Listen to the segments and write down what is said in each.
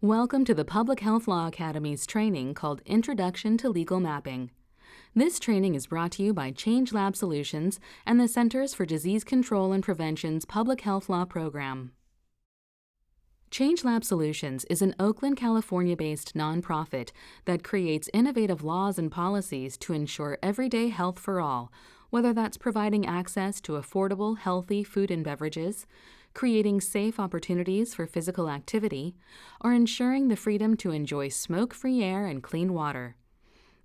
Welcome to the Public Health Law Academy's training called Introduction to Legal Mapping. This training is brought to you by ChangeLab Solutions and the Centers for Disease Control and Prevention's Public Health Law program. ChangeLab Solutions is an Oakland, California-based nonprofit that creates innovative laws and policies to ensure everyday health for all, whether that's providing access to affordable, healthy food and beverages, creating safe opportunities for physical activity, or ensuring the freedom to enjoy smoke-free air and clean water.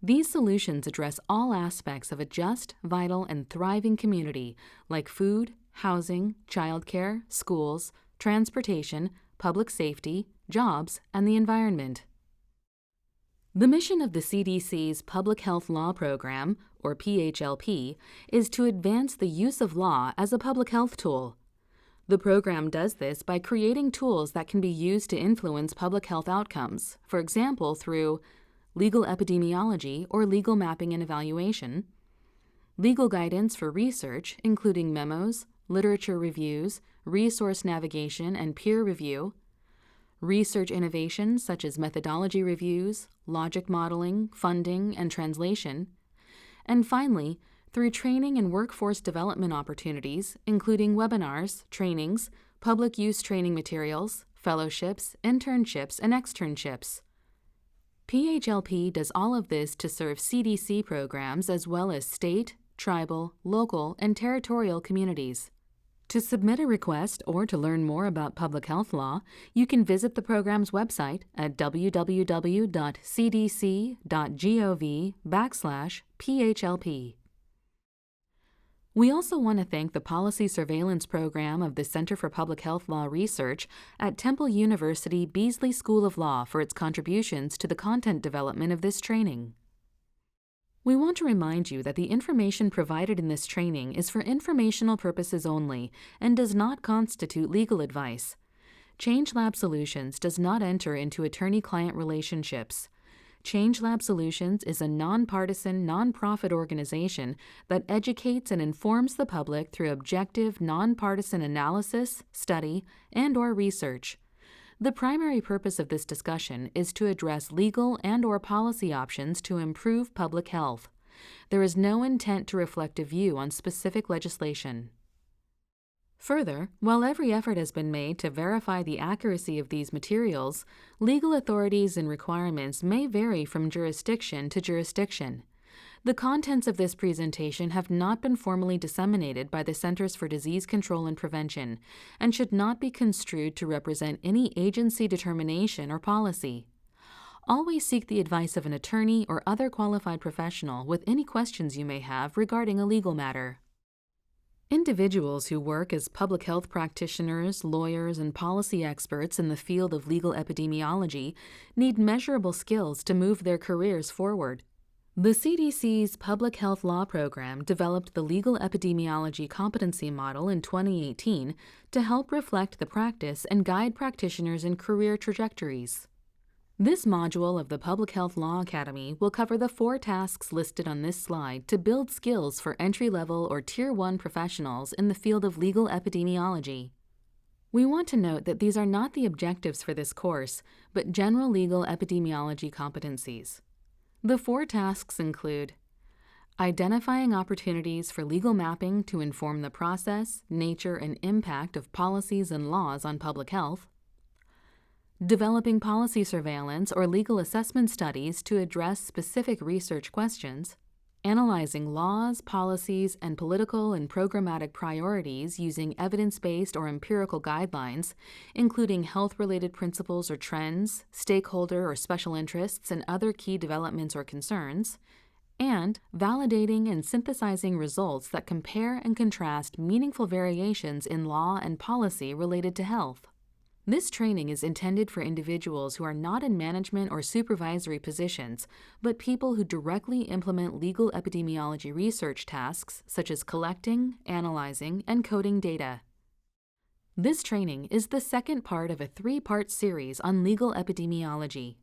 These solutions address all aspects of a just, vital, and thriving community, like food, housing, childcare, schools, transportation, public safety, jobs, and the environment. The mission of the CDC's Public Health Law Program, or PHLP, is to advance the use of law as a public health tool. The program does this by creating tools that can be used to influence public health outcomes, for example, through legal epidemiology or legal mapping and evaluation, legal guidance for research, including memos, literature reviews, resource navigation, and peer review, research innovations such as methodology reviews, logic modeling, funding, and translation, and finally, through training and workforce development opportunities, including webinars, trainings, public use training materials, fellowships, internships, and externships. PHLP does all of this to serve CDC programs as well as state, tribal, local, and territorial communities. To submit a request or to learn more about public health law, you can visit the program's website at www.cdc.gov/PHLP. We also want to thank the Policy Surveillance Program of the Center for Public Health Law Research at Temple University Beasley School of Law for its contributions to the content development of this training. We want to remind you that the information provided in this training is for informational purposes only and does not constitute legal advice. ChangeLab Solutions does not enter into attorney-client relationships. ChangeLab Solutions is a nonpartisan, nonprofit organization that educates and informs the public through objective, nonpartisan analysis, study, and/or research. The primary purpose of this discussion is to address legal and/or policy options to improve public health. There is no intent to reflect a view on specific legislation. Further, while every effort has been made to verify the accuracy of these materials, legal authorities and requirements may vary from jurisdiction to jurisdiction. The contents of this presentation have not been formally disseminated by the Centers for Disease Control and Prevention and should not be construed to represent any agency determination or policy. Always seek the advice of an attorney or other qualified professional with any questions you may have regarding a legal matter. Individuals who work as public health practitioners, lawyers, and policy experts in the field of legal epidemiology need measurable skills to move their careers forward. The CDC's Public Health Law Program developed the Legal Epidemiology Competency Model in 2018 to help reflect the practice and guide practitioners in career trajectories. This module of the Public Health Law Academy will cover the 4 tasks listed on this slide to build skills for entry-level or Tier 1 professionals in the field of legal epidemiology. We want to note that these are not the objectives for this course, but general legal epidemiology competencies. The 4 tasks include identifying opportunities for legal mapping to inform the process, nature, and impact of policies and laws on public health, developing policy surveillance or legal assessment studies to address specific research questions, analyzing laws, policies, and political and programmatic priorities using evidence-based or empirical guidelines, including health-related principles or trends, stakeholder or special interests, and other key developments or concerns, and validating and synthesizing results that compare and contrast meaningful variations in law and policy related to health. This training is intended for individuals who are not in management or supervisory positions, but people who directly implement legal epidemiology research tasks such as collecting, analyzing, and coding data. This training is the second part of a 3-part series on legal epidemiology.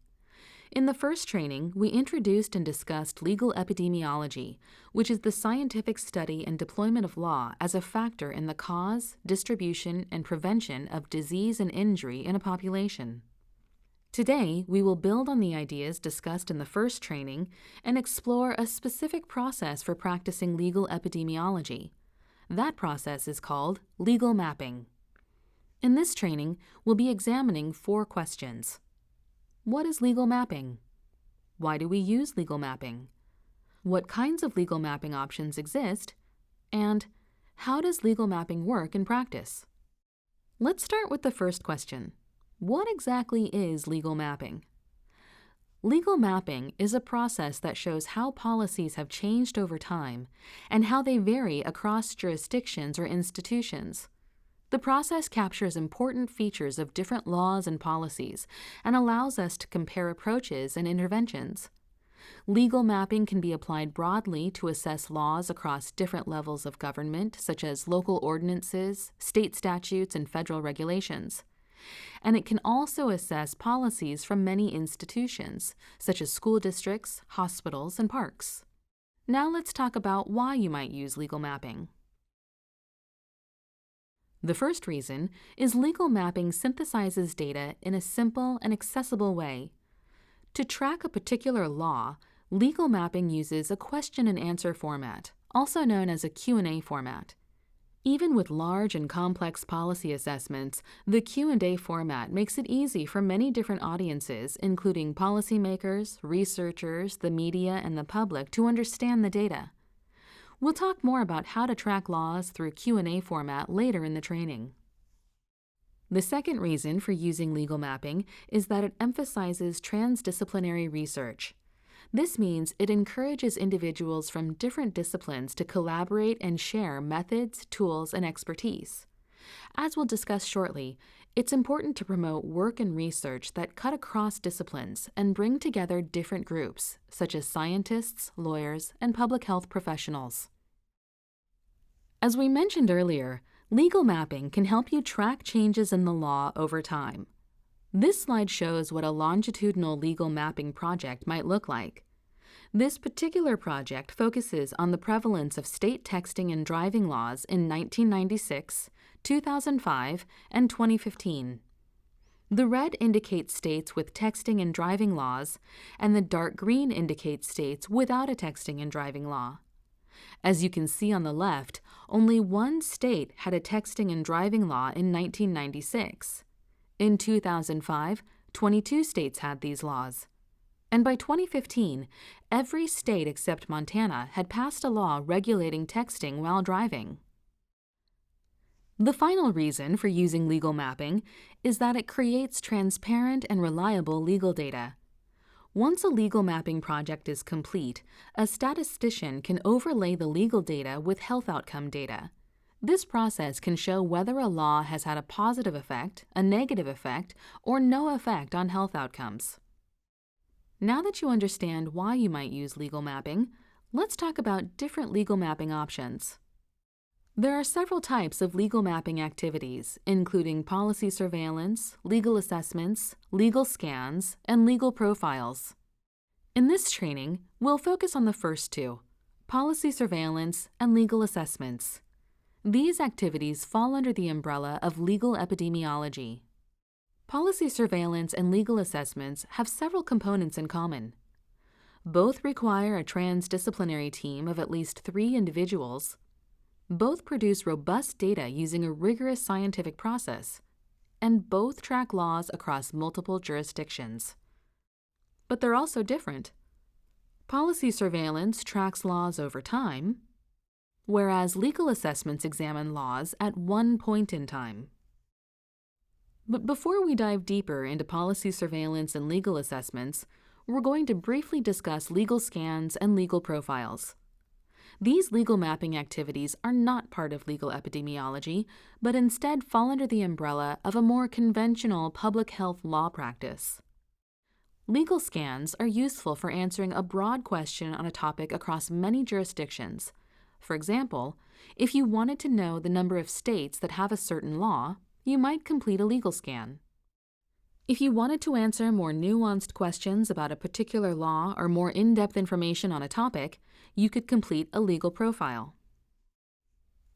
In the first training, we introduced and discussed legal epidemiology, which is the scientific study and deployment of law as a factor in the cause, distribution, and prevention of disease and injury in a population. Today, we will build on the ideas discussed in the first training and explore a specific process for practicing legal epidemiology. That process is called legal mapping. In this training, we'll be examining 4 questions. What is legal mapping? Why do we use legal mapping? What kinds of legal mapping options exist? And how does legal mapping work in practice? Let's start with the first question. What exactly is legal mapping? Legal mapping is a process that shows how policies have changed over time and how they vary across jurisdictions or institutions. The process captures important features of different laws and policies and allows us to compare approaches and interventions. Legal mapping can be applied broadly to assess laws across different levels of government, such as local ordinances, state statutes, and federal regulations. And it can also assess policies from many institutions, such as school districts, hospitals, and parks. Now let's talk about why you might use legal mapping. The first reason is legal mapping synthesizes data in a simple and accessible way. To track a particular law, legal mapping uses a question and answer format, also known as a Q&A format. Even with large and complex policy assessments, the Q&A format makes it easy for many different audiences, including policymakers, researchers, the media, and the public, to understand the data. We'll talk more about how to track laws through Q&A format later in the training. The second reason for using legal mapping is that it emphasizes transdisciplinary research. This means it encourages individuals from different disciplines to collaborate and share methods, tools, and expertise. As we'll discuss shortly, it's important to promote work and research that cut across disciplines and bring together different groups, such as scientists, lawyers, and public health professionals. As we mentioned earlier, legal mapping can help you track changes in the law over time. This slide shows what a longitudinal legal mapping project might look like. This particular project focuses on the prevalence of state texting and driving laws in 1996, 2005, and 2015. The red indicates states with texting and driving laws, and the dark green indicates states without a texting and driving law. As you can see on the left, only one state had a texting and driving law in 1996. In 2005, 22 states had these laws. And by 2015, every state except Montana had passed a law regulating texting while driving. The final reason for using legal mapping is that it creates transparent and reliable legal data. Once a legal mapping project is complete, a statistician can overlay the legal data with health outcome data. This process can show whether a law has had a positive effect, a negative effect, or no effect on health outcomes. Now that you understand why you might use legal mapping, let's talk about different legal mapping options. There are several types of legal mapping activities, including policy surveillance, legal assessments, legal scans, and legal profiles. In this training, we'll focus on the first 2, policy surveillance and legal assessments. These activities fall under the umbrella of legal epidemiology. Policy surveillance and legal assessments have several components in common. Both require a transdisciplinary team of at least 3 individuals. Both produce robust data using a rigorous scientific process, and both track laws across multiple jurisdictions. But they're also different. Policy surveillance tracks laws over time, whereas legal assessments examine laws at one point in time. But before we dive deeper into policy surveillance and legal assessments, we're going to briefly discuss legal scans and legal profiles. These legal mapping activities are not part of legal epidemiology, but instead fall under the umbrella of a more conventional public health law practice. Legal scans are useful for answering a broad question on a topic across many jurisdictions. For example, if you wanted to know the number of states that have a certain law, you might complete a legal scan. If you wanted to answer more nuanced questions about a particular law or more in-depth information on a topic, you could complete a legal profile.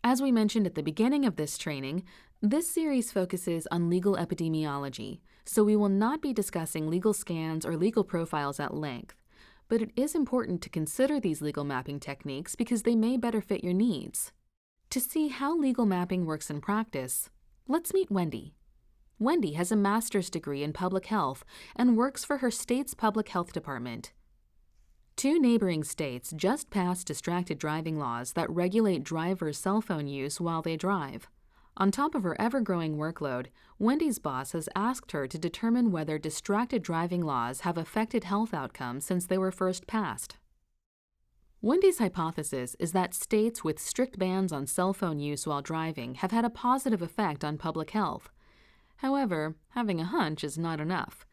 As we mentioned at the beginning of this training, this series focuses on legal epidemiology, so we will not be discussing legal scans or legal profiles at length. But it is important to consider these legal mapping techniques because they may better fit your needs. To see how legal mapping works in practice, let's meet Wendy. Wendy has a master's degree in public health and works for her state's public health department. 2 neighboring states just passed distracted driving laws that regulate drivers' cell phone use while they drive. On top of her ever-growing workload, Wendy's boss has asked her to determine whether distracted driving laws have affected health outcomes since they were first passed. Wendy's hypothesis is that states with strict bans on cell phone use while driving have had a positive effect on public health. However, having a hunch is not enough.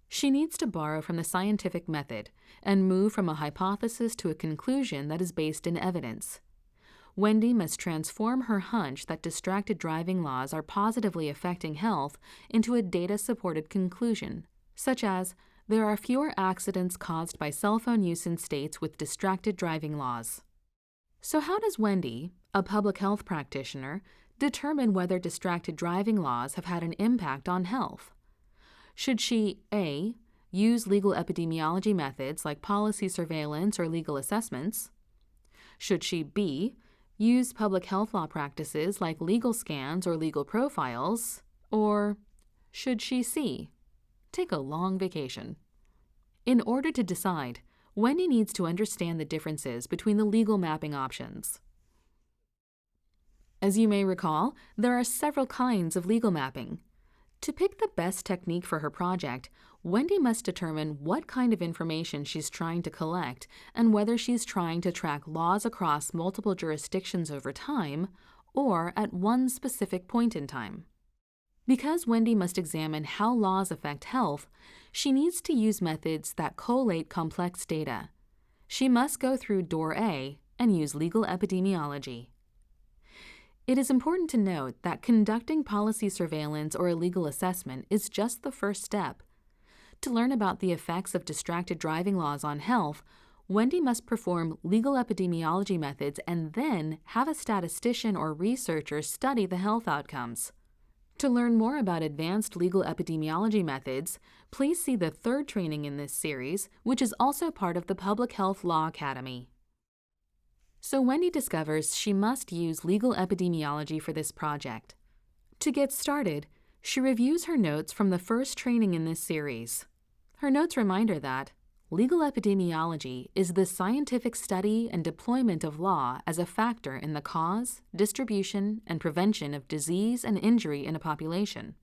She needs to borrow from the scientific method and move from a hypothesis to a conclusion that is based in evidence. Wendy must transform her hunch that distracted driving laws are positively affecting health into a data-supported conclusion, such as, there are fewer accidents caused by cell phone use in states with distracted driving laws. So how does Wendy, a public health practitioner, determine whether distracted driving laws have had an impact on health? Should she A. use legal epidemiology methods like policy surveillance or legal assessments? Should she B. use public health law practices like legal scans or legal profiles? Or should she C. take a long vacation? In order to decide, Wendy needs to understand the differences between the legal mapping options. As you may recall, there are several kinds of legal mapping. To pick the best technique for her project, Wendy must determine what kind of information she's trying to collect and whether she's trying to track laws across multiple jurisdictions over time or at one specific point in time. Because Wendy must examine how laws affect health, she needs to use methods that collate complex data. She must go through Door A and use legal epidemiology. It is important to note that conducting policy surveillance or a legal assessment is just the first step. To learn about the effects of distracted driving laws on health, Wendy must perform legal epidemiology methods and then have a statistician or researcher study the health outcomes. To learn more about advanced legal epidemiology methods, please see the 3rd training in this series, which is also part of the Public Health Law Academy. So Wendy discovers she must use legal epidemiology for this project. To get started, she reviews her notes from the 1st training in this series. Her notes remind her that legal epidemiology is the scientific study and deployment of law as a factor in the cause, distribution, and prevention of disease and injury in a population.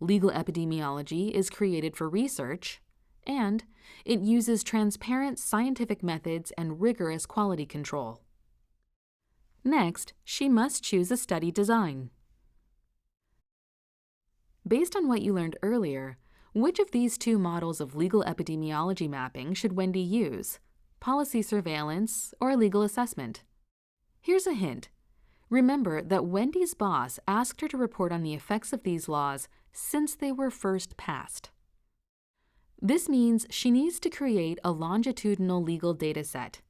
Legal epidemiology is created for research, and it uses transparent scientific methods and rigorous quality control. Next, she must choose a study design. Based on what you learned earlier, which of these 2 models of legal epidemiology mapping should Wendy use? Policy surveillance or legal assessment? Here's a hint. Remember that Wendy's boss asked her to report on the effects of these laws since they were first passed. This means she needs to create a longitudinal legal data set.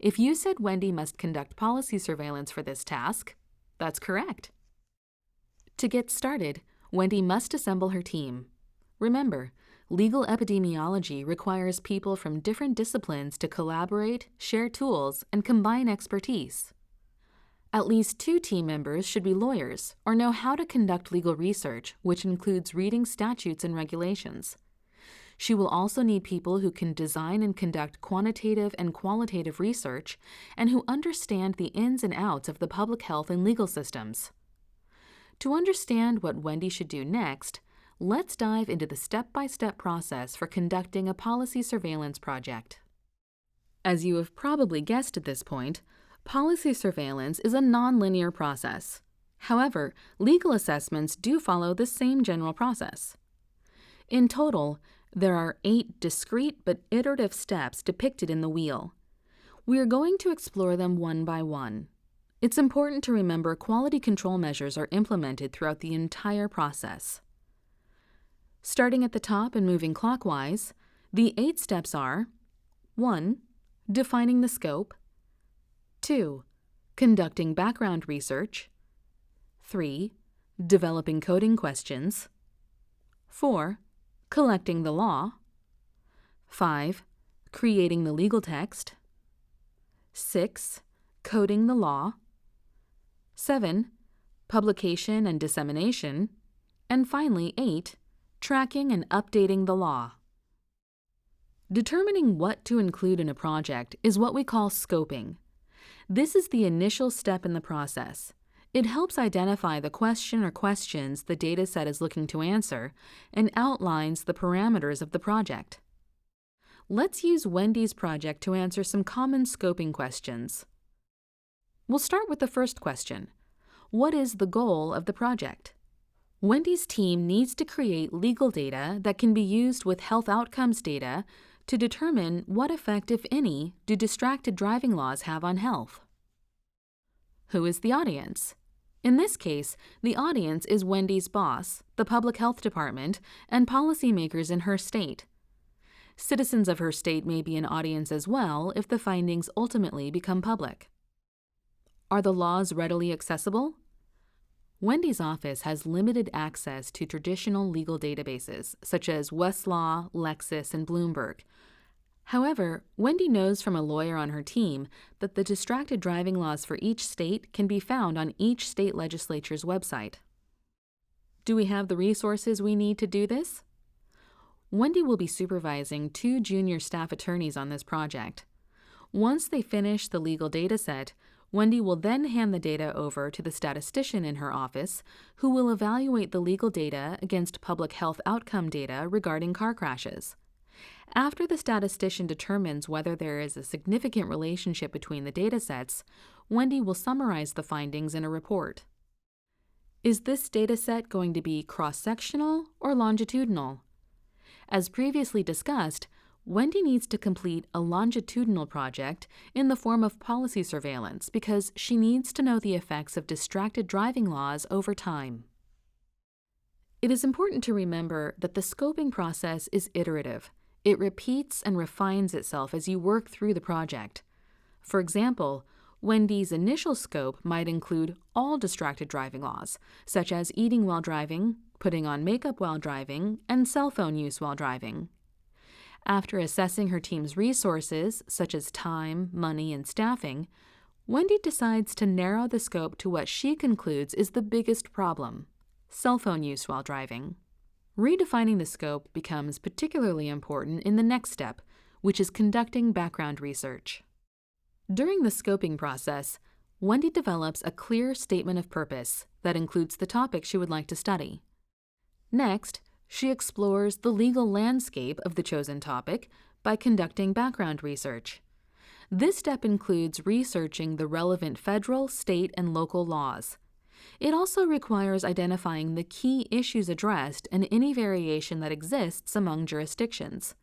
If you said Wendy must conduct policy surveillance for this task, that's correct. To get started, Wendy must assemble her team. Remember, legal epidemiology requires people from different disciplines to collaborate, share tools, and combine expertise. At least 2 team members should be lawyers or know how to conduct legal research, which includes reading statutes and regulations. She will also need people who can design and conduct quantitative and qualitative research and who understand the ins and outs of the public health and legal systems. To understand what Wendy should do next, let's dive into the step-by-step process for conducting a policy surveillance project. As you have probably guessed at this point, policy surveillance is a non-linear process. However, legal assessments do follow the same general process. In total, there are 8 discrete but iterative steps depicted in the wheel. We are going to explore them one by one. It's important to remember quality control measures are implemented throughout the entire process. Starting at the top and moving clockwise, the 8 steps are 1. Defining the scope. 2. conducting background research. 3. Developing coding questions. 4. Collecting the law. 5. Creating the legal text. 6. Coding the law. 7. Publication and dissemination. And finally, 8. Tracking and updating the law. Determining what to include in a project is what we call scoping. This is the initial step in the process. It helps identify the question or questions the dataset is looking to answer and outlines the parameters of the project. Let's use Wendy's project to answer some common scoping questions. We'll start with the first question. What is the goal of the project? Wendy's team needs to create legal data that can be used with health outcomes data to determine what effect, if any, do distracted driving laws have on health. Who is the audience? In this case, the audience is Wendy's boss, the public health department, and policymakers in her state. Citizens of her state may be an audience as well if the findings ultimately become public. Are the laws readily accessible? Wendy's office has limited access to traditional legal databases, such as Westlaw, Lexis, and Bloomberg. However, Wendy knows from a lawyer on her team that the distracted driving laws for each state can be found on each state legislature's website. Do we have the resources we need to do this? Wendy will be supervising 2 junior staff attorneys on this project. Once they finish the legal data set, Wendy will then hand the data over to the statistician in her office, who will evaluate the legal data against public health outcome data regarding car crashes. After the statistician determines whether there is a significant relationship between the data sets, Wendy will summarize the findings in a report. Is this data set going to be cross-sectional or longitudinal? As previously discussed, Wendy needs to complete a longitudinal project in the form of policy surveillance because she needs to know the effects of distracted driving laws over time. It is important to remember that the scoping process is iterative. It repeats and refines itself as you work through the project. For example, Wendy's initial scope might include all distracted driving laws, such as eating while driving, putting on makeup while driving, and cell phone use while driving. After assessing her team's resources, such as time, money, and staffing, Wendy decides to narrow the scope to what she concludes is the biggest problem: cell phone use while driving. Redefining the scope becomes particularly important in the next step, which is conducting background research. During the scoping process, Wendy develops a clear statement of purpose that includes the topic she would like to study. Next, she explores the legal landscape of the chosen topic by conducting background research. This step includes researching the relevant federal, state, and local laws. It also requires identifying the key issues addressed and any variation that exists among jurisdictions.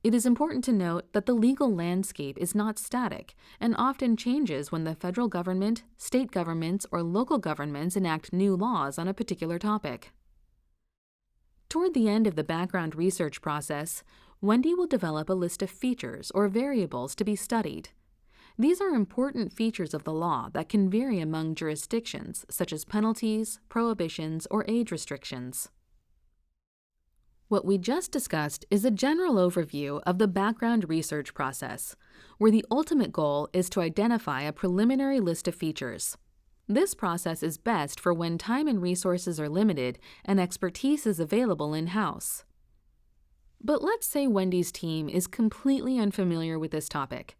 It is important to note that the legal landscape is not static and often changes when the federal government, state governments, or local governments enact new laws on a particular topic. Toward the end of the background research process, Wendy will develop a list of features or variables to be studied. These are important features of the law that can vary among jurisdictions, such as penalties, prohibitions, or age restrictions. What we just discussed is a general overview of the background research process, where the ultimate goal is to identify a preliminary list of features. This process is best for when time and resources are limited and expertise is available in-house. But let's say Wendy's team is completely unfamiliar with this topic.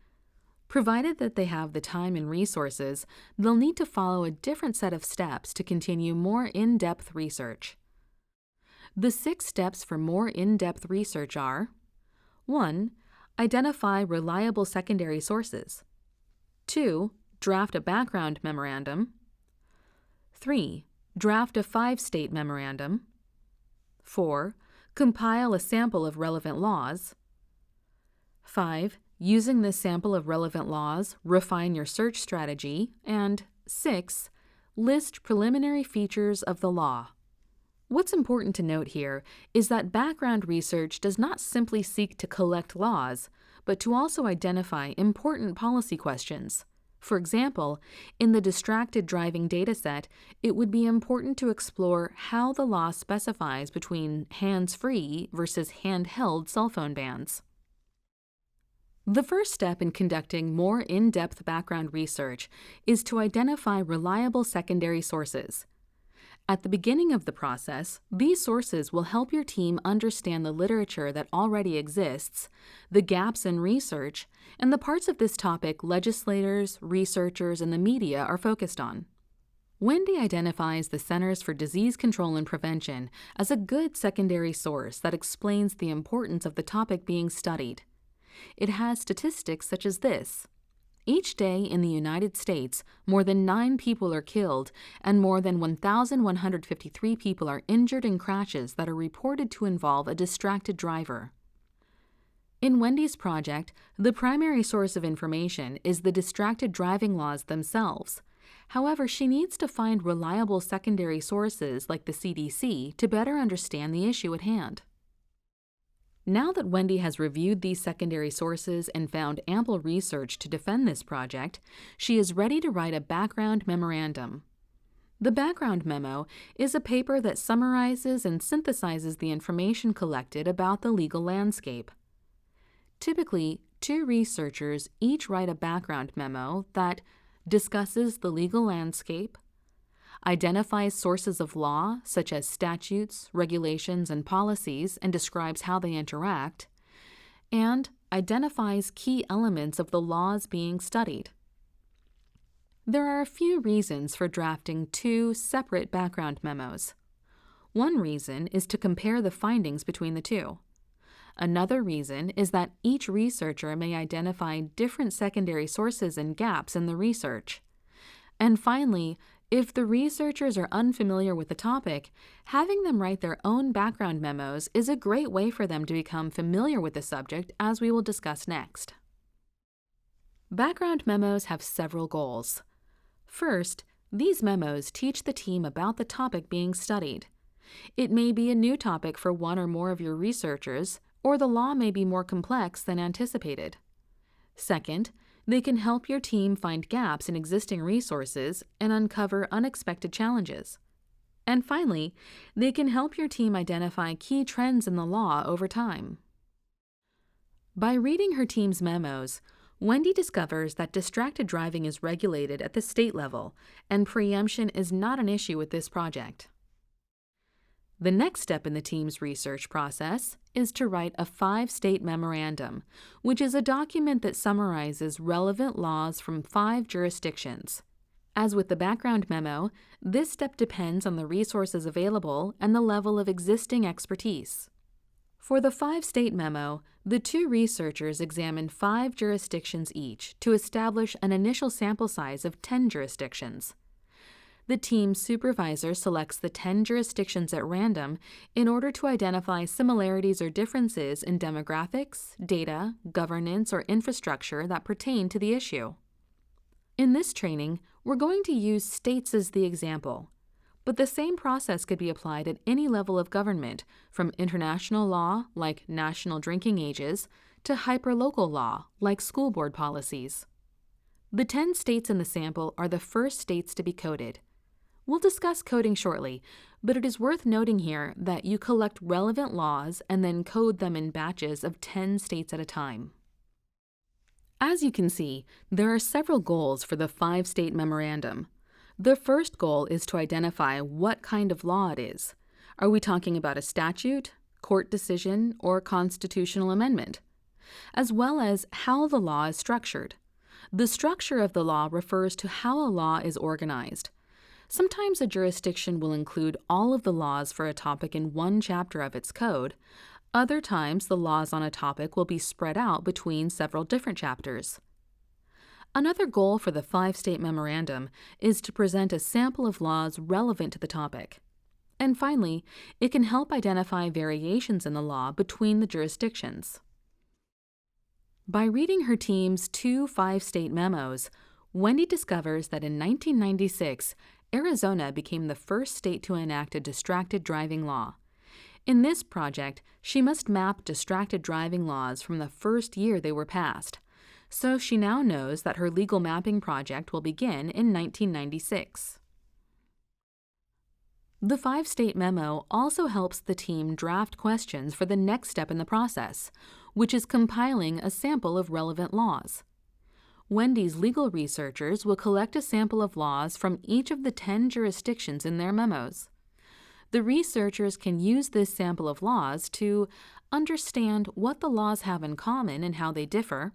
Provided that they have the time and resources, they'll need to follow a different set of steps to continue more in-depth research. The 6 steps for more in-depth research are: 1. Identify reliable secondary sources. 2. Draft a background memorandum. 3. Draft a 5-state memorandum. 4. Compile a sample of relevant laws. 5. Using this sample of relevant laws, refine your search strategy. And 6. List preliminary features of the law. What's important to note here is that background research does not simply seek to collect laws, but to also identify important policy questions. For example, in the distracted driving dataset, it would be important to explore how the law specifies between hands-free versus handheld cell phone bans. The first step in conducting more in-depth background research is to identify reliable secondary sources. At the beginning of the process, these sources will help your team understand the literature that already exists, the gaps in research, and the parts of this topic legislators, researchers, and the media are focused on. Wendy identifies the Centers for Disease Control and Prevention as a good secondary source that explains the importance of the topic being studied. It has statistics such as this. Each day in the United States, more than 9 people are killed and more than 1,153 people are injured in crashes that are reported to involve a distracted driver. In Wendy's project, the primary source of information is the distracted driving laws themselves. However, she needs to find reliable secondary sources like the CDC to better understand the issue at hand. Now that Wendy has reviewed these secondary sources and found ample research to defend this project, she is ready to write a background memorandum. The background memo is a paper that summarizes and synthesizes the information collected about the legal landscape. Typically, 2 researchers each write a background memo that discusses the legal landscape, identifies sources of law, such as statutes, regulations, and policies, and describes how they interact, and identifies key elements of the laws being studied. There are a few reasons for drafting 2 separate background memos. One reason is to compare the findings between the 2. Another reason is that each researcher may identify different secondary sources and gaps in the research. And finally, if the researchers are unfamiliar with the topic, having them write their own background memos is a great way for them to become familiar with the subject, as we will discuss next. Background memos have several goals. First, these memos teach the team about the topic being studied. It may be a new topic for one or more of your researchers, or the law may be more complex than anticipated. Second, they can help your team find gaps in existing resources and uncover unexpected challenges. And finally, they can help your team identify key trends in the law over time. By reading her team's memos, Wendy discovers that distracted driving is regulated at the state level, and preemption is not an issue with this project. The next step in the team's research process is to write a 5-state memorandum, which is a document that summarizes relevant laws from 5 jurisdictions. As with the background memo, this step depends on the resources available and the level of existing expertise. For the 5-state memo, the 2 researchers examined 5 jurisdictions each to establish an initial sample size of 10 jurisdictions. The team's supervisor selects the 10 jurisdictions at random in order to identify similarities or differences in demographics, data, governance, or infrastructure that pertain to the issue. In this training, we're going to use states as the example, but the same process could be applied at any level of government, from international law, like national drinking ages, to hyperlocal law, like school board policies. The 10 states in the sample are the first states to be coded. We'll discuss coding shortly, but it is worth noting here that you collect relevant laws and then code them in batches of 10 states at a time. As you can see, there are several goals for the 5-state memorandum. The first goal is to identify what kind of law it is. Are we talking about a statute, court decision, or constitutional amendment? As well as how the law is structured. The structure of the law refers to how a law is organized. Sometimes a jurisdiction will include all of the laws for a topic in one chapter of its code. Other times, the laws on a topic will be spread out between several different chapters. Another goal for the 5-state memorandum is to present a sample of laws relevant to the topic. And finally, it can help identify variations in the law between the jurisdictions. By reading her team's 2 5-state memos, Wendy discovers that in 1996, Arizona became the first state to enact a distracted driving law. In this project, she must map distracted driving laws from the first year they were passed. so she now knows that her legal mapping project will begin in 1996. The 5-state memo also helps the team draft questions for the next step in the process, which is compiling a sample of relevant laws. Wendy's legal researchers will collect a sample of laws from each of the 10 jurisdictions in their memos. The researchers can use this sample of laws to understand what the laws have in common and how they differ,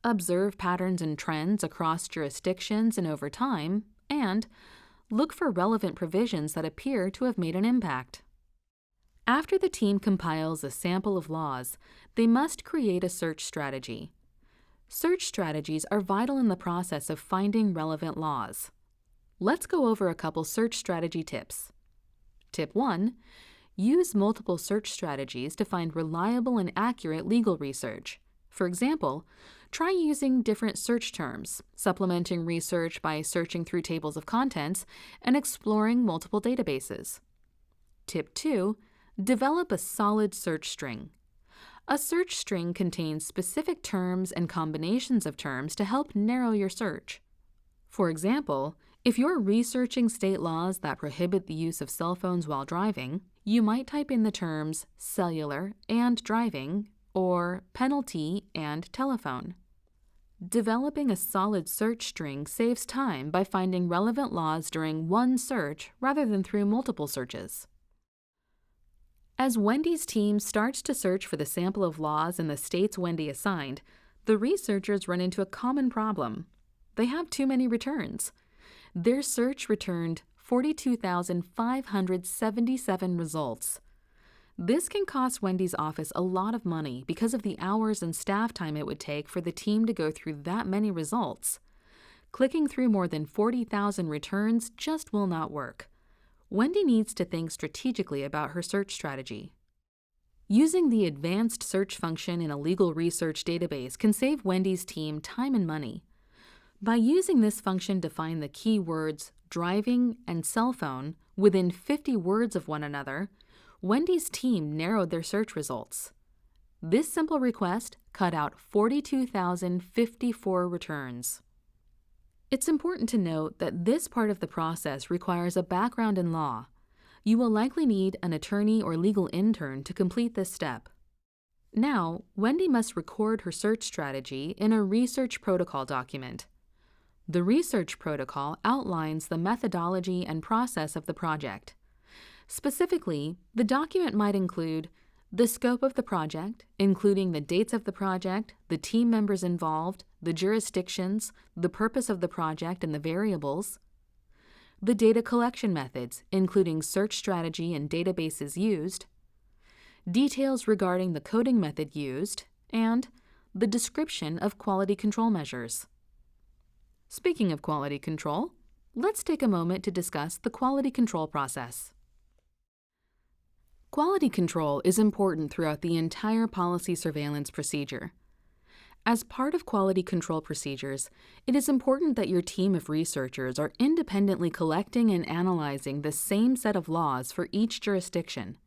observe patterns and trends across jurisdictions and over time, and look for relevant provisions that appear to have made an impact. After the team compiles a sample of laws, they must create a search strategy. Search strategies are vital in the process of finding relevant laws. Let's go over a couple search strategy tips. Tip 1. Use multiple search strategies to find reliable and accurate legal research. For example, try using different search terms, supplementing research by searching through tables of contents, and exploring multiple databases. Tip 2. Develop a solid search string. A search string contains specific terms and combinations of terms to help narrow your search. For example, if you're researching state laws that prohibit the use of cell phones while driving, you might type in the terms cellular and driving, or penalty and telephone. Developing a solid search string saves time by finding relevant laws during one search rather than through multiple searches. As Wendy's team starts to search for the sample of laws in the states Wendy assigned, the researchers run into a common problem. They have too many returns. Their search returned 42,577 results. This can cost Wendy's office a lot of money because of the hours and staff time it would take for the team to go through that many results. Clicking through more than 40,000 returns just will not work. Wendy needs to think strategically about her search strategy. Using the advanced search function in a legal research database can save Wendy's team time and money. By using this function to find the keywords driving and cell phone within 50 words of one another, Wendy's team narrowed their search results. This simple request cut out 42,054 returns. It's important to note that this part of the process requires a background in law. You will likely need an attorney or legal intern to complete this step. Now, Wendy must record her search strategy in a research protocol document. The research protocol outlines the methodology and process of the project. Specifically, the document might include the scope of the project, including the dates of the project, the team members involved, the jurisdictions, the purpose of the project and the variables, the data collection methods, including search strategy and databases used, details regarding the coding method used, and the description of quality control measures. Speaking of quality control, let's take a moment to discuss the quality control process. Quality control is important throughout the entire policy surveillance procedure. As part of quality control procedures, it is important that your team of researchers are independently collecting and analyzing the same set of laws for each jurisdiction.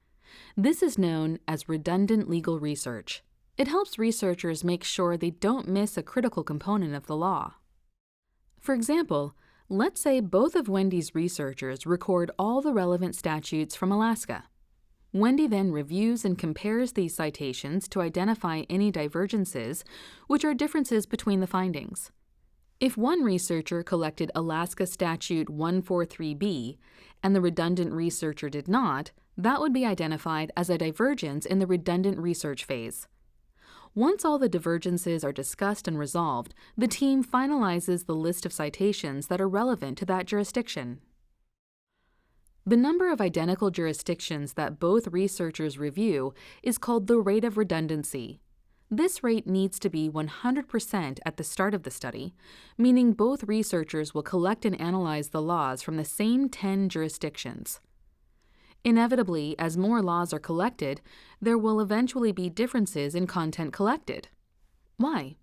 This is known as redundant legal research. It helps researchers make sure they don't miss a critical component of the law. For example, let's say both of Wendy's researchers record all the relevant statutes from Alaska. Wendy then reviews and compares these citations to identify any divergences, which are differences between the findings. If one researcher collected Alaska Statute 143B and the redundant researcher did not, that would be identified as a divergence in the redundant research phase. Once all the divergences are discussed and resolved, the team finalizes the list of citations that are relevant to that jurisdiction. The number of identical jurisdictions that both researchers review is called the rate of redundancy. This rate needs to be 100% at the start of the study, meaning both researchers will collect and analyze the laws from the same 10 jurisdictions. Inevitably, as more laws are collected, there will eventually be differences in content collected. Why?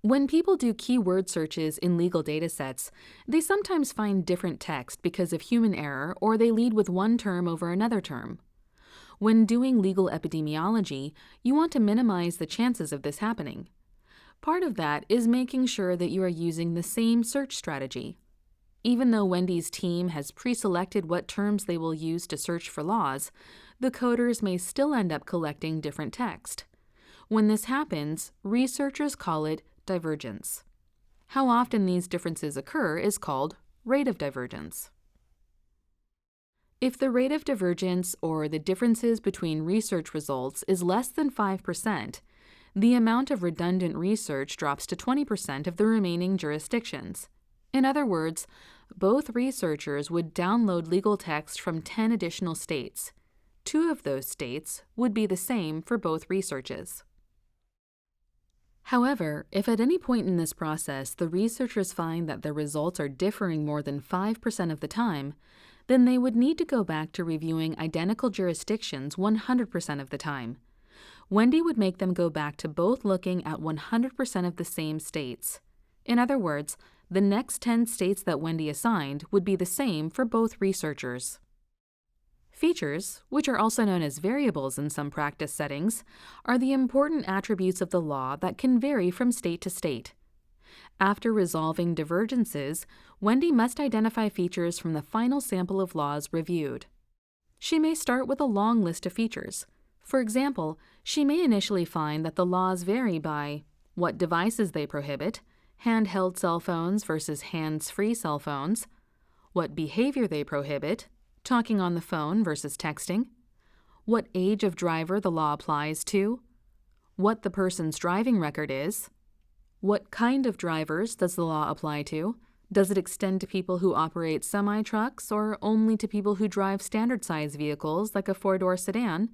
When people do keyword searches in legal datasets, they sometimes find different text because of human error, or they lead with one term over another term. When doing legal epidemiology, you want to minimize the chances of this happening. Part of that is making sure that you are using the same search strategy. Even though Wendy's team has pre-selected what terms they will use to search for laws, the coders may still end up collecting different text. When this happens, researchers call it divergence. How often these differences occur is called rate of divergence. If the rate of divergence, or the differences between research results, is less than 5%, the amount of redundant research drops to 20% of the remaining jurisdictions. In other words, both researchers would download legal text from 10 additional states. 2 of those states would be the same for both researches. However, if at any point in this process the researchers find that their results are differing more than 5% of the time, then they would need to go back to reviewing identical jurisdictions 100% of the time. Wendy would make them go back to both looking at 100% of the same states. In other words, the next 10 states that Wendy assigned would be the same for both researchers. Features, which are also known as variables in some practice settings, are the important attributes of the law that can vary from state to state. After resolving divergences, Wendy must identify features from the final sample of laws reviewed. She may start with a long list of features. For example, she may initially find that the laws vary by what devices they prohibit, handheld cell phones versus hands-free cell phones, what behavior they prohibit, talking on the phone versus texting, what age of driver the law applies to, what the person's driving record is, what kind of drivers does the law apply to, does it extend to people who operate semi-trucks or only to people who drive standard-size vehicles like a 4-door sedan,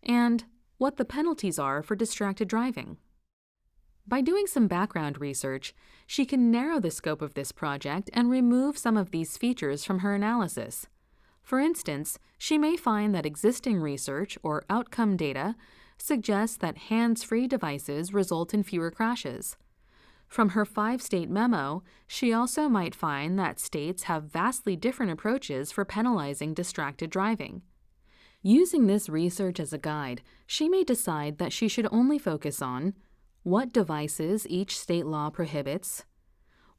and what the penalties are for distracted driving. By doing some background research, she can narrow the scope of this project and remove some of these features from her analysis. For instance, she may find that existing research or outcome data suggests that hands-free devices result in fewer crashes. From her 5-state memo, she also might find that states have vastly different approaches for penalizing distracted driving. Using this research as a guide, she may decide that she should only focus on what devices each state law prohibits,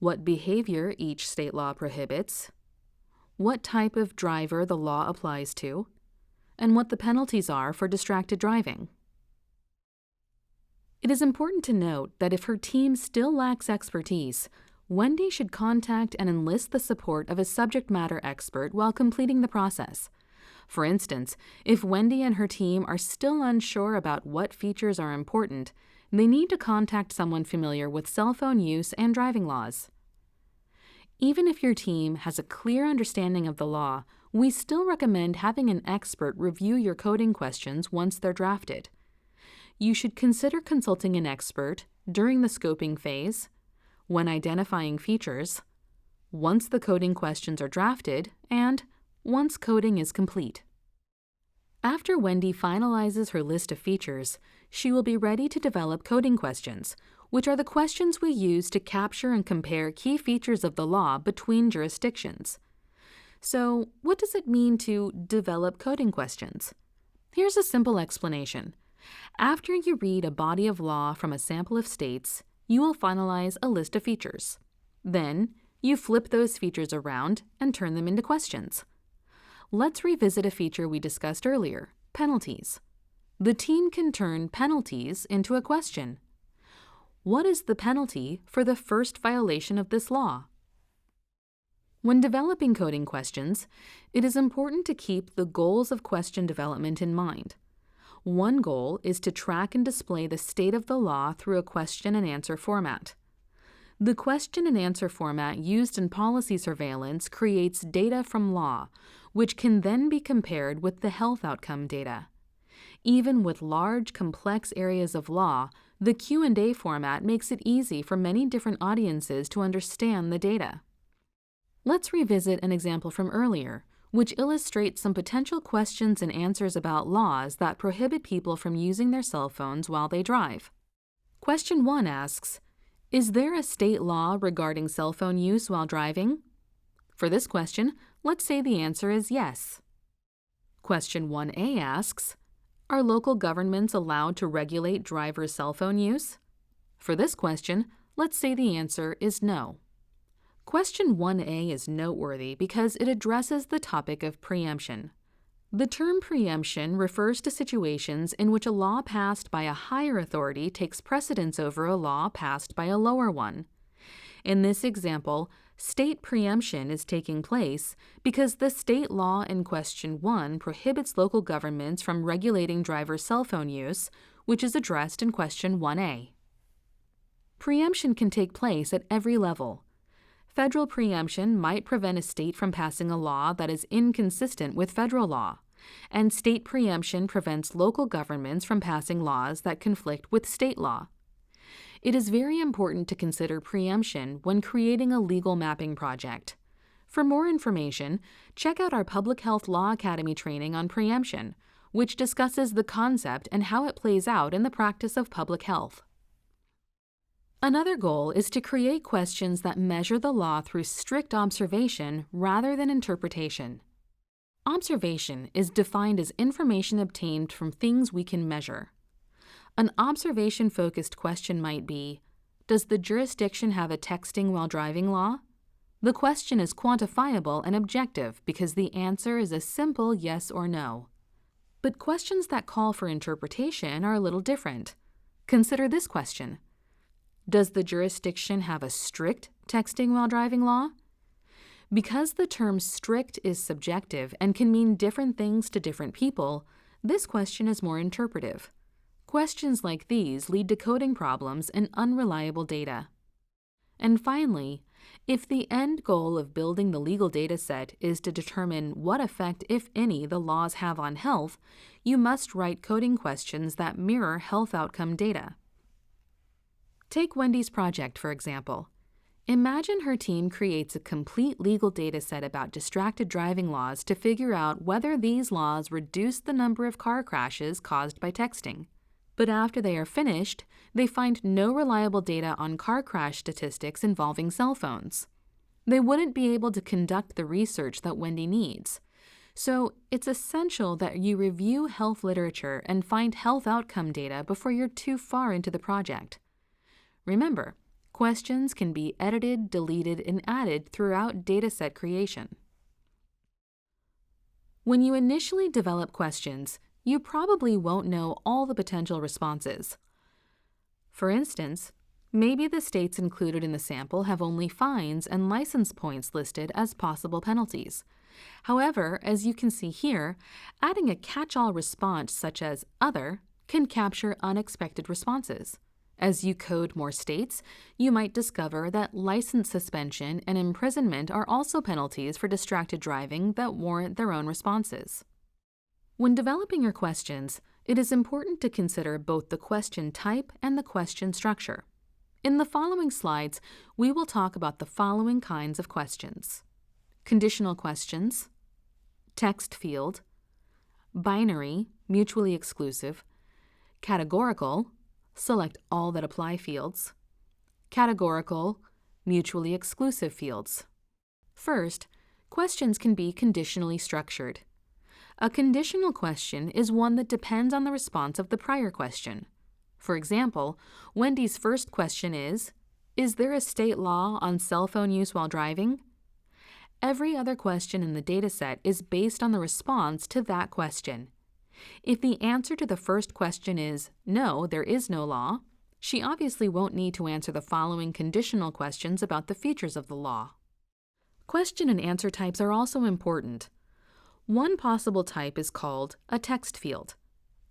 what behavior each state law prohibits, what type of driver the law applies to, and what the penalties are for distracted driving. It is important to note that if her team still lacks expertise, Wendy should contact and enlist the support of a subject matter expert while completing the process. For instance, if Wendy and her team are still unsure about what features are important, they need to contact someone familiar with cell phone use and driving laws. Even if your team has a clear understanding of the law, we still recommend having an expert review your coding questions once they're drafted. You should consider consulting an expert during the scoping phase, when identifying features, once the coding questions are drafted, and once coding is complete. After Wendy finalizes her list of features, she will be ready to develop coding questions, which are the questions we use to capture and compare key features of the law between jurisdictions. So, what does it mean to develop coding questions? Here's a simple explanation. After you read a body of law from a sample of states, you will finalize a list of features. Then, you flip those features around and turn them into questions. Let's revisit a feature we discussed earlier, penalties. The team can turn penalties into a question. What is the penalty for the first violation of this law? When developing coding questions, it is important to keep the goals of question development in mind. One goal is to track and display the state of the law through a question and answer format. The question and answer format used in policy surveillance creates data from law, which can then be compared with the health outcome data. Even with large, complex areas of law, the Q&A format makes it easy for many different audiences to understand the data. Let's revisit an example from earlier, which illustrates some potential questions and answers about laws that prohibit people from using their cell phones while they drive. Question 1 asks, is there a state law regarding cell phone use while driving? For this question, let's say the answer is yes. Question 1A asks, are local governments allowed to regulate drivers' cell phone use? For this question, let's say the answer is no. Question 1A is noteworthy because it addresses the topic of preemption. The term preemption refers to situations in which a law passed by a higher authority takes precedence over a law passed by a lower one. In this example, state preemption is taking place because the state law in question 1 prohibits local governments from regulating driver cell phone use, which is addressed in question 1A. Preemption can take place at every level. Federal preemption might prevent a state from passing a law that is inconsistent with federal law, and state preemption prevents local governments from passing laws that conflict with state law. It is very important to consider preemption when creating a legal mapping project. For more information, check out our Public Health Law Academy training on preemption, which discusses the concept and how it plays out in the practice of public health. Another goal is to create questions that measure the law through strict observation rather than interpretation. Observation is defined as information obtained from things we can measure. An observation-focused question might be, does the jurisdiction have a texting while driving law? The question is quantifiable and objective because the answer is a simple yes or no. But questions that call for interpretation are a little different. Consider this question. Does the jurisdiction have a strict texting while driving law? Because the term strict is subjective and can mean different things to different people, this question is more interpretive. Questions like these lead to coding problems and unreliable data. And finally, if the end goal of building the legal data set is to determine what effect, if any, the laws have on health, you must write coding questions that mirror health outcome data. Take Wendy's project, for example. Imagine her team creates a complete legal data set about distracted driving laws to figure out whether these laws reduce the number of car crashes caused by texting. But after they are finished, they find no reliable data on car crash statistics involving cell phones. They wouldn't be able to conduct the research that Wendy needs. So it's essential that you review health literature and find health outcome data before you're too far into the project. Remember, questions can be edited, deleted, and added throughout dataset creation. When you initially develop questions, you probably won't know all the potential responses. For instance, maybe the states included in the sample have only fines and license points listed as possible penalties. However, as you can see here, adding a catch-all response such as other can capture unexpected responses. As you code more states, you might discover that license suspension and imprisonment are also penalties for distracted driving that warrant their own responses. When developing your questions, it is important to consider both the question type and the question structure. In the following slides, we will talk about the following kinds of questions: conditional questions, text field, binary, mutually exclusive, categorical, select all that apply fields, categorical, mutually exclusive fields. First, questions can be conditionally structured. A conditional question is one that depends on the response of the prior question. For example, Wendy's first question is there a state law on cell phone use while driving? Every other question in the dataset is based on the response to that question. If the answer to the first question is, no, there is no law, she obviously won't need to answer the following conditional questions about the features of the law. Question and answer types are also important. One possible type is called a text field.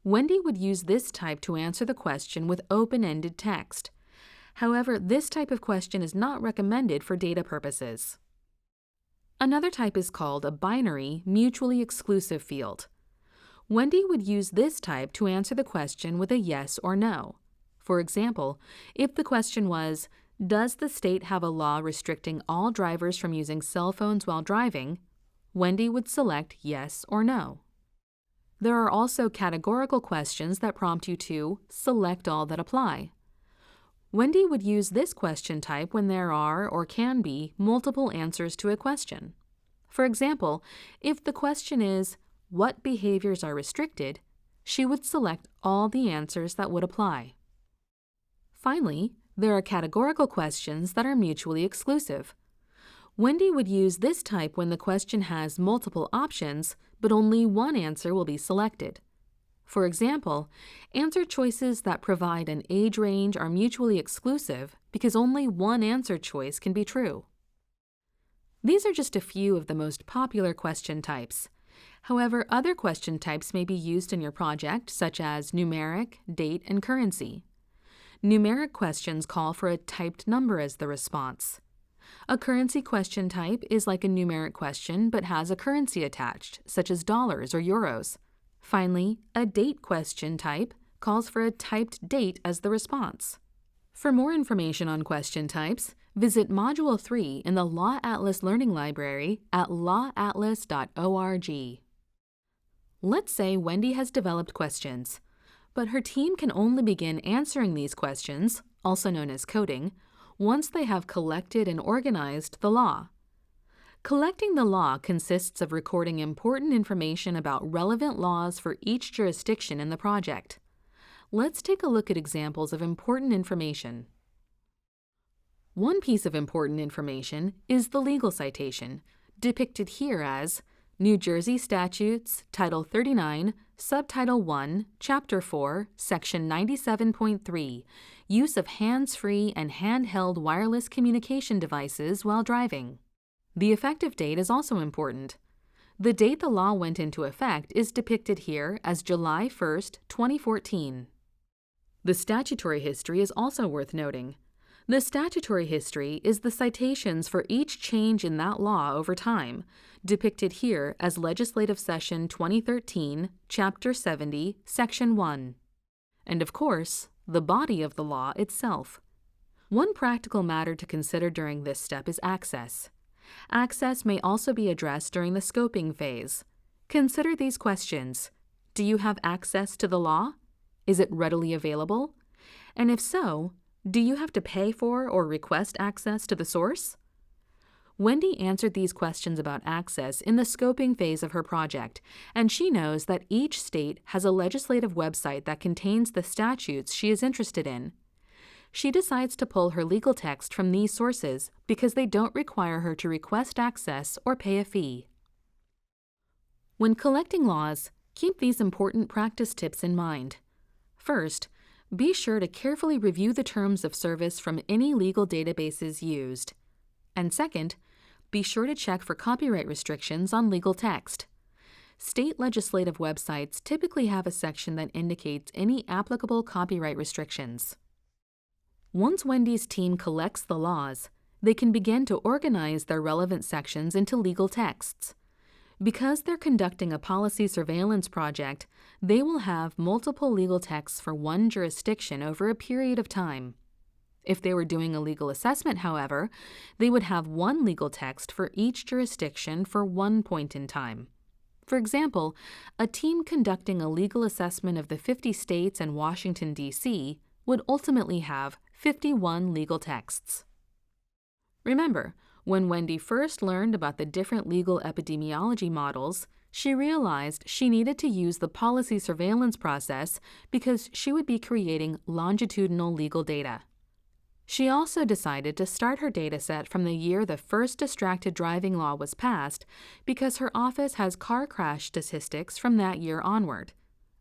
Wendy would use this type to answer the question with open-ended text. However, this type of question is not recommended for data purposes. Another type is called a binary, mutually exclusive field. Wendy would use this type to answer the question with a yes or no. For example, if the question was, does the state have a law restricting all drivers from using cell phones while driving? Wendy would select yes or no. There are also categorical questions that prompt you to select all that apply. Wendy would use this question type when there are or can be multiple answers to a question. For example, if the question is, what behaviors are restricted, she would select all the answers that would apply. Finally, There are categorical questions that are mutually exclusive. Wendy would use this type when the question has multiple options, but only one answer will be selected. For example, answer choices that provide an age range are mutually exclusive because only one answer choice can be true. These are just a few of the most popular question types. However, other question types may be used in your project, such as numeric, date, and currency. Numeric questions call for a typed number as the response. A currency question type is like a numeric question but has a currency attached, such as dollars or euros. Finally, a date question type calls for a typed date as the response. For more information on question types, visit Module 3 in the Law Atlas Learning Library at lawatlas.org. Let's say Wendy has developed questions, but her team can only begin answering these questions, also known as coding, once they have collected and organized the law. Collecting the law consists of recording important information about relevant laws for each jurisdiction in the project. Let's take a look at examples of important information. One piece of important information is the legal citation, depicted here as New Jersey Statutes, Title 39, Subtitle 1, Chapter 4, Section 97.3, Use of hands-free and handheld wireless communication devices while driving. The effective date is also important. The date the law went into effect is depicted here as July 1, 2014. The statutory history is also worth noting. The statutory history is the citations for each change in that law over time, depicted here as Legislative Session 2013, Chapter 70, Section 1. And of course, the body of the law itself. One practical matter to consider during this step is access. Access may also be addressed during the scoping phase. Consider these questions. Do you have access to the law? Is it readily available? And if so, do you have to pay for or request access to the source? Wendy answered these questions about access in the scoping phase of her project, and she knows that each state has a legislative website that contains the statutes she is interested in. She decides to pull her legal text from these sources because they don't require her to request access or pay a fee. When collecting laws, keep these important practice tips in mind. First, be sure to carefully review the terms of service from any legal databases used. And second, be sure to check for copyright restrictions on legal text. State legislative websites typically have a section that indicates any applicable copyright restrictions. Once Wendy's team collects the laws, they can begin to organize their relevant sections into legal texts. Because they're conducting a policy surveillance project, they will have multiple legal texts for one jurisdiction over a period of time. If they were doing a legal assessment, however, they would have one legal text for each jurisdiction for one point in time. For example, a team conducting a legal assessment of the 50 states and Washington, D.C. would ultimately have 51 legal texts. Remember, when Wendy first learned about the different legal epidemiology models, she realized she needed to use the policy surveillance process because she would be creating longitudinal legal data. She also decided to start her dataset from the year the first distracted driving law was passed because her office has car crash statistics from that year onward.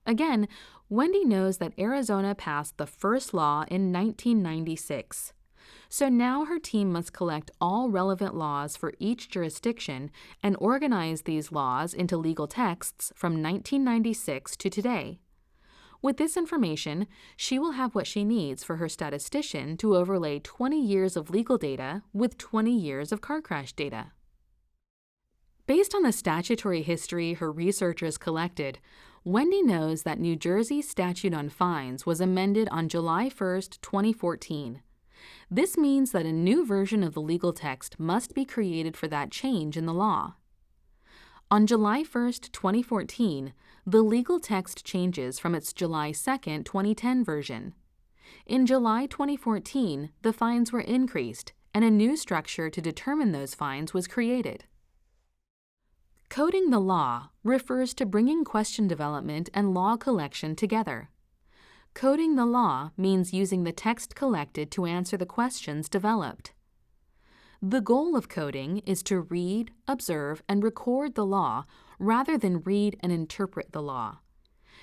Again, Wendy knows that Arizona passed the first law in 1996. So now her team must collect all relevant laws for each jurisdiction and organize these laws into legal texts from 1996 to today. With this information, she will have what she needs for her statistician to overlay 20 years of legal data with 20 years of car crash data. Based on the statutory history her researchers collected, Wendy knows that New Jersey's statute on fines was amended on July 1, 2014. This means that a new version of the legal text must be created for that change in the law. On July 1, 2014, the legal text changes from its July 2, 2010 version. In July 2014, the fines were increased, and a new structure to determine those fines was created. Coding the law refers to bringing question development and law collection together. Coding the law means using the text collected to answer the questions developed. The goal of coding is to read, observe, and record the law rather than read and interpret the law.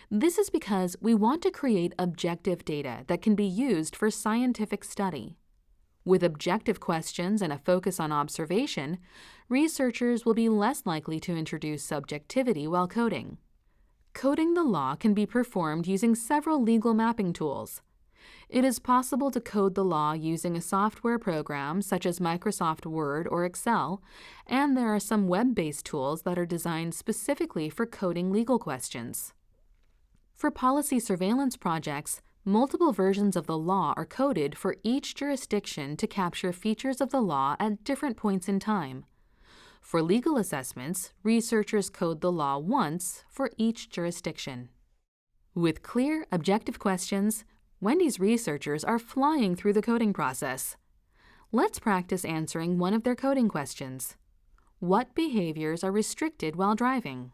This is because we want to create objective data that can be used for scientific study. With objective questions and a focus on observation, researchers will be less likely to introduce subjectivity while coding. Coding the law can be performed using several legal mapping tools. It is possible to code the law using a software program such as Microsoft Word or Excel, and there are some web-based tools that are designed specifically for coding legal questions. For policy surveillance projects, multiple versions of the law are coded for each jurisdiction to capture features of the law at different points in time. For legal assessments, researchers code the law once for each jurisdiction. With clear, objective questions, Wendy's researchers are flying through the coding process. Let's practice answering one of their coding questions. What behaviors are restricted while driving?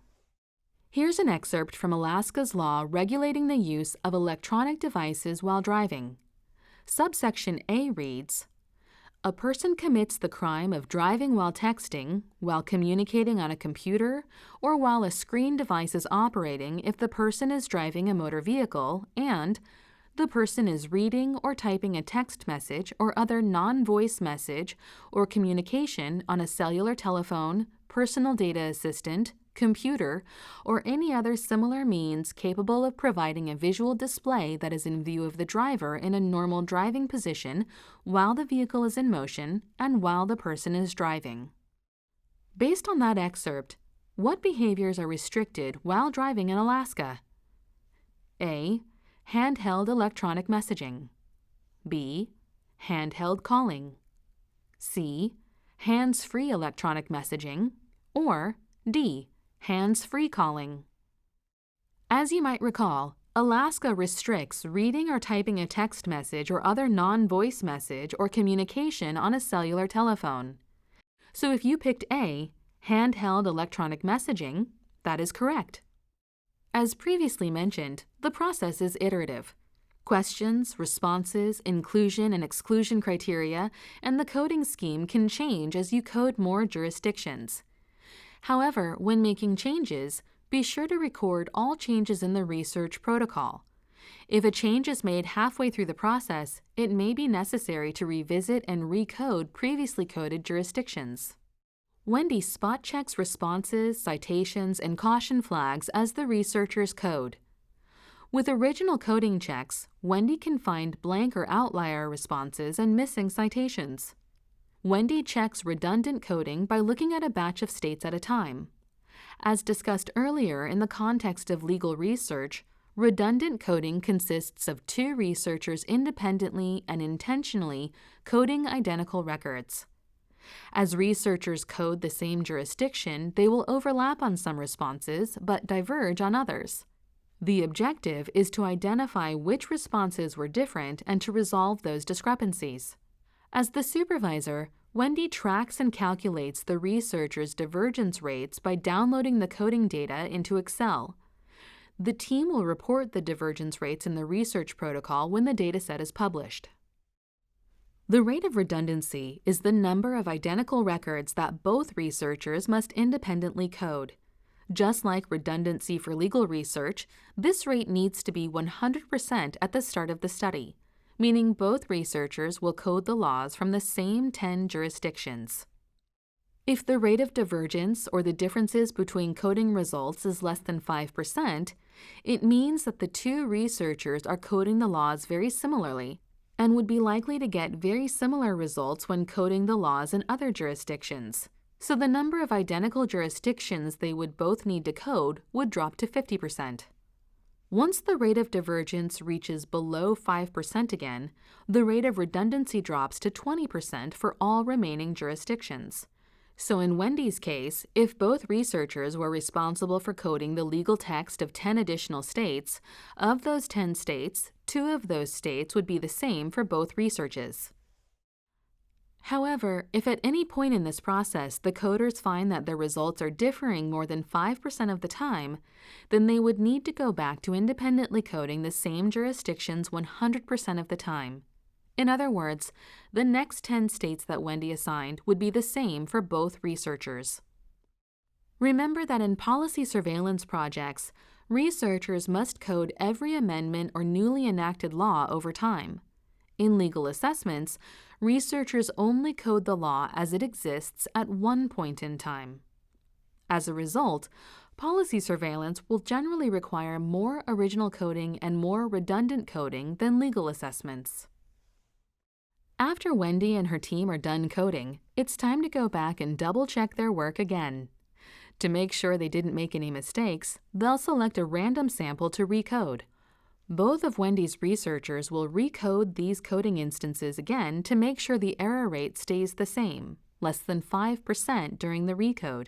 Here's an excerpt from Alaska's law regulating the use of electronic devices while driving. Subsection A reads, "A person commits the crime of driving while texting, while communicating on a computer, or while a screen device is operating if the person is driving a motor vehicle and the person is reading or typing a text message or other non-voice message or communication on a cellular telephone, personal data assistant, computer, or any other similar means capable of providing a visual display that is in view of the driver in a normal driving position while the vehicle is in motion and while the person is driving." Based on that excerpt, what behaviors are restricted while driving in Alaska? A. Handheld electronic messaging. B. Handheld calling. C. Hands-free electronic messaging. Or D. Hands-free calling. As you might recall, Alaska restricts reading or typing a text message or other non-voice message or communication on a cellular telephone. So if you picked A, handheld electronic messaging, that is correct. As previously mentioned, the process is iterative. Questions, responses, inclusion and exclusion criteria, and the coding scheme can change as you code more jurisdictions. However, when making changes, be sure to record all changes in the research protocol. If a change is made halfway through the process, it may be necessary to revisit and recode previously coded jurisdictions. Wendy spot checks responses, citations, and caution flags as the researchers code. With original coding checks, Wendy can find blank or outlier responses and missing citations. Wendy checks redundant coding by looking at a batch of states at a time. As discussed earlier in the context of legal research, redundant coding consists of two researchers independently and intentionally coding identical records. As researchers code the same jurisdiction, they will overlap on some responses but diverge on others. The objective is to identify which responses were different and to resolve those discrepancies. As the supervisor, Wendy tracks and calculates the researchers' divergence rates by downloading the coding data into Excel. The team will report the divergence rates in the research protocol when the dataset is published. The rate of redundancy is the number of identical records that both researchers must independently code. Just like redundancy for legal research, this rate needs to be 100% at the start of the study, meaning both researchers will code the laws from the same 10 jurisdictions. If the rate of divergence or the differences between coding results is less than 5%, it means that the two researchers are coding the laws very similarly and would be likely to get very similar results when coding the laws in other jurisdictions. So the number of identical jurisdictions they would both need to code would drop to 50%. Once the rate of divergence reaches below 5% again, the rate of redundancy drops to 20% for all remaining jurisdictions. So in Wendy's case, if both researchers were responsible for coding the legal text of 10 additional states, of those 10 states, 2 of those states would be the same for both researches. However, if at any point in this process the coders find that their results are differing more than 5% of the time, then they would need to go back to independently coding the same jurisdictions 100% of the time. In other words, the next 10 states that Wendy assigned would be the same for both researchers. Remember that in policy surveillance projects, researchers must code every amendment or newly enacted law over time. In legal assessments, researchers only code the law as it exists at one point in time. As a result, policy surveillance will generally require more original coding and more redundant coding than legal assessments. After Wendy and her team are done coding, it's time to go back and double-check their work again. To make sure they didn't make any mistakes, they'll select a random sample to recode. Both of Wendy's researchers will recode these coding instances again to make sure the error rate stays the same, less than 5% during the recode.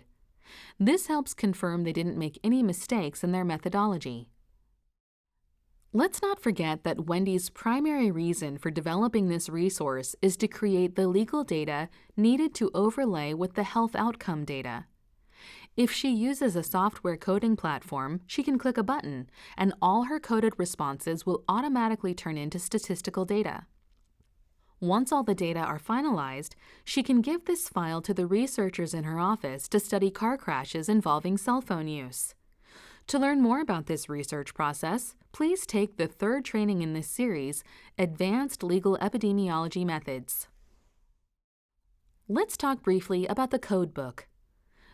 This helps confirm they didn't make any mistakes in their methodology. Let's not forget that Wendy's primary reason for developing this resource is to create the legal data needed to overlay with the health outcome data. If she uses a software coding platform, she can click a button, and all her coded responses will automatically turn into statistical data. Once all the data are finalized, she can give this file to the researchers in her office to study car crashes involving cell phone use. To learn more about this research process, please take the third training in this series, Advanced Legal Epidemiology Methods. Let's talk briefly about the code book.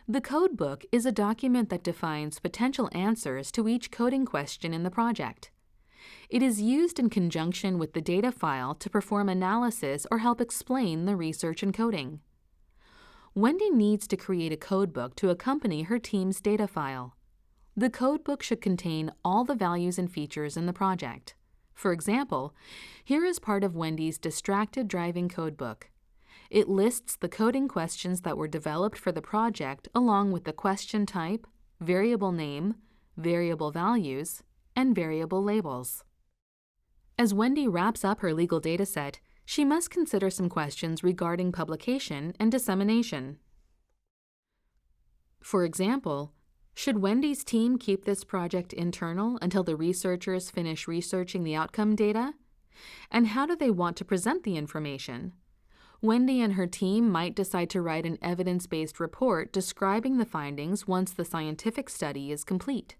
The code book is a document that defines potential answers to each coding question in the project. It is used in conjunction with the data file to perform analysis or help explain the research and coding. Wendy needs to create a code book to accompany her team's data file. The code book should contain all the values and features in the project. For example, here is part of Wendy's distracted driving code book. It lists the coding questions that were developed for the project along with the question type, variable name, variable values, and variable labels. As Wendy wraps up her legal dataset, she must consider some questions regarding publication and dissemination. For example, should Wendy's team keep this project internal until the researchers finish researching the outcome data? And how do they want to present the information? Wendy and her team might decide to write an evidence-based report describing the findings once the scientific study is complete.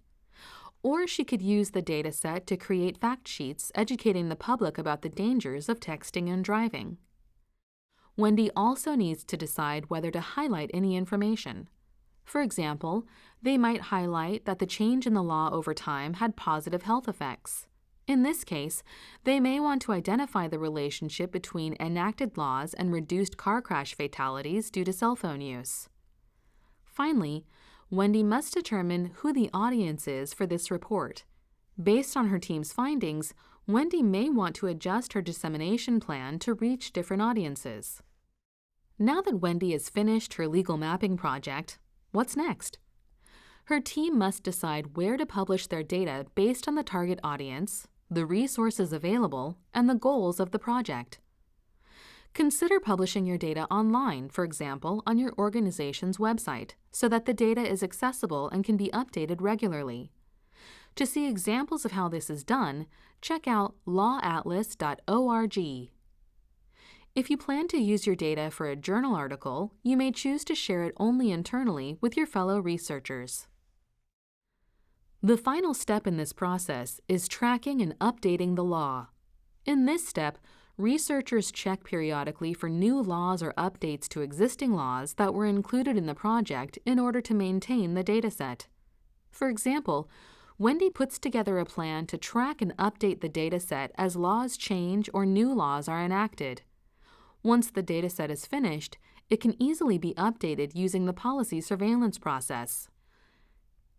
Or she could use the dataset to create fact sheets educating the public about the dangers of texting and driving. Wendy also needs to decide whether to highlight any information. For example, they might highlight that the change in the law over time had positive health effects. In this case, they may want to identify the relationship between enacted laws and reduced car crash fatalities due to cell phone use. Finally, Wendy must determine who the audience is for this report. Based on her team's findings, Wendy may want to adjust her dissemination plan to reach different audiences. Now that Wendy has finished her legal mapping project, what's next? Her team must decide where to publish their data based on the target audience, the resources available, and the goals of the project. Consider publishing your data online, for example, on your organization's website, so that the data is accessible and can be updated regularly. To see examples of how this is done, check out lawatlas.org. If you plan to use your data for a journal article, you may choose to share it only internally with your fellow researchers. The final step in this process is tracking and updating the law. In this step, researchers check periodically for new laws or updates to existing laws that were included in the project in order to maintain the dataset. For example, Wendy puts together a plan to track and update the dataset as laws change or new laws are enacted. Once the dataset is finished, it can easily be updated using the policy surveillance process.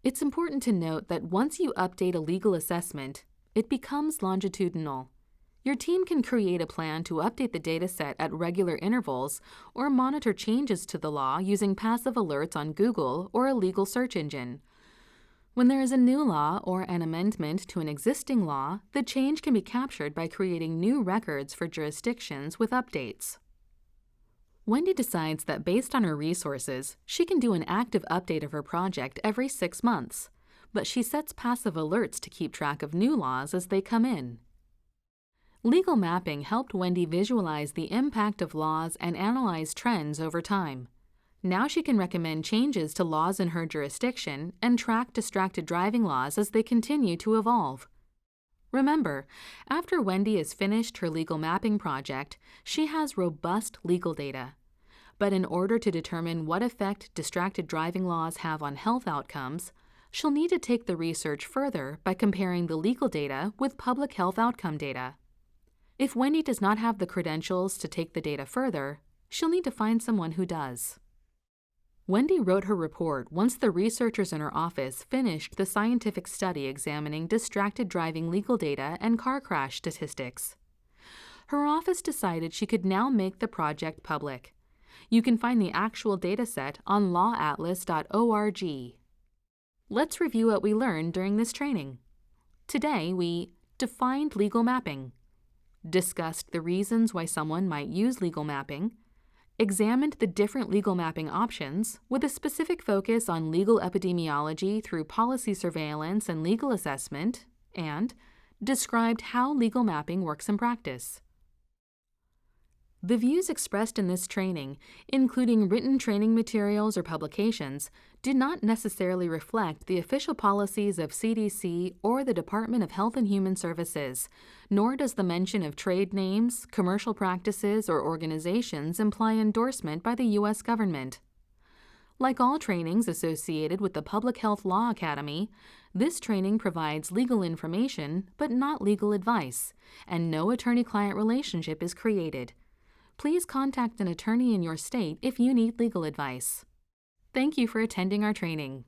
It's important to note that once you update a legal assessment, it becomes longitudinal. Your team can create a plan to update the dataset at regular intervals or monitor changes to the law using passive alerts on Google or a legal search engine. When there is a new law or an amendment to an existing law, the change can be captured by creating new records for jurisdictions with updates. Wendy decides that based on her resources, she can do an active update of her project every 6 months, but she sets passive alerts to keep track of new laws as they come in. Legal mapping helped Wendy visualize the impact of laws and analyze trends over time. Now she can recommend changes to laws in her jurisdiction and track distracted driving laws as they continue to evolve. Remember, after Wendy has finished her legal mapping project, she has robust legal data. But in order to determine what effect distracted driving laws have on health outcomes, she'll need to take the research further by comparing the legal data with public health outcome data. If Wendy does not have the credentials to take the data further, she'll need to find someone who does. Wendy wrote her report once the researchers in her office finished the scientific study examining distracted driving legal data and car crash statistics. Her office decided she could now make the project public. You can find the actual dataset on lawatlas.org. Let's review what we learned during this training. Today, we defined legal mapping, discussed the reasons why someone might use legal mapping, examined the different legal mapping options with a specific focus on legal epidemiology through policy surveillance and legal assessment, and described how legal mapping works in practice. The views expressed in this training, including written training materials or publications, do not necessarily reflect the official policies of CDC or the Department of Health and Human Services, nor does the mention of trade names, commercial practices, or organizations imply endorsement by the U.S. government. Like all trainings associated with the Public Health Law Academy, this training provides legal information but not legal advice, and no attorney-client relationship is created. Please contact an attorney in your state if you need legal advice. Thank you for attending our training.